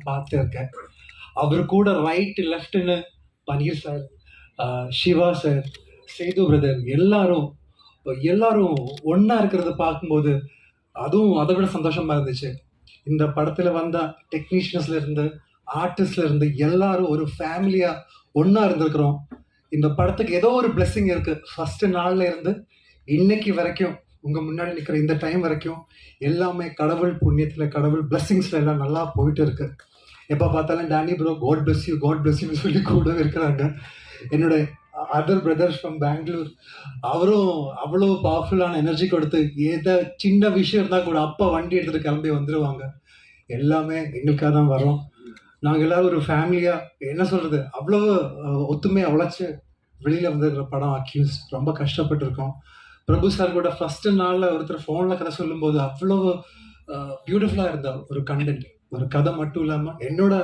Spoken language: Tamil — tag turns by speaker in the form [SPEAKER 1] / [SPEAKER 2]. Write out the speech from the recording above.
[SPEAKER 1] பார்த்துருக்கேன். அவர் கூட ரைட் லெஃப்ட்னு Paneer sir, Shiva sir, Sethu brother எல்லாரும் எல்லாரும் ஒண்ணா இருக்கிறத பார்க்கும்போது அதுவும் அதை விட சந்தோஷமா இருந்துச்சு. இந்த படத்துல வந்த டெக்னீஷியன்ஸ்ல இருந்து ஆர்டிஸ்ட்ல இருந்து எல்லாரும் ஒரு ஃபேமிலியா ஒண்ணா இருந்திருக்கிறோம். இந்த படத்துக்கு ஏதோ ஒரு பிளெஸிங் இருக்கு. ஃபர்ஸ்ட் நாள்ல இருந்து இன்னைக்கு வரைக்கும் உங்க முன்னாடி நிக்கிற இந்த டைம் வரைக்கும் எல்லாமே கடவுள் புண்ணியத்துல, கடவுள் பிளெஸிங்ஸ்ல எல்லாம் நல்லா போயிட்டு இருக்கு. எப்ப பார்த்தாலும் Danny bro god bless you சொல்லி கூட இருக்கிறாங்க. என்னோட அதர் பிரதர்ஸ் ஃப்ரம் பெங்களூர், அவரும் அவ்வளோ பவர்ஃபுல்லான எனர்ஜி கொடுத்து ஏதோ சின்ன விஷயம் இருந்தால் கூட அப்பா வண்டி எடுத்துட்டு கிளம்பி வந்துடுவாங்க. எல்லாமே எங்களுக்காக தான் வரோம். நாங்கள் எல்லாரும் ஒரு ஃபேமிலியாக என்ன சொல்கிறது, அவ்வளோ ஒத்துமையாக உழைச்சி வெளியில் வந்துருக்கிற படம் அக்யூஸ். ரொம்ப கஷ்டப்பட்டு இருக்கோம். பிரபு சார் கூட ஃபர்ஸ்ட் நாளில் ஒருத்தர் ஃபோனில் கதை சொல்லும்போது அவ்வளோ பியூட்டிஃபுல்லாக இருந்த ஒரு கண்டென்ட், ஒரு கதை மட்டும் இல்லாமல் என்னோட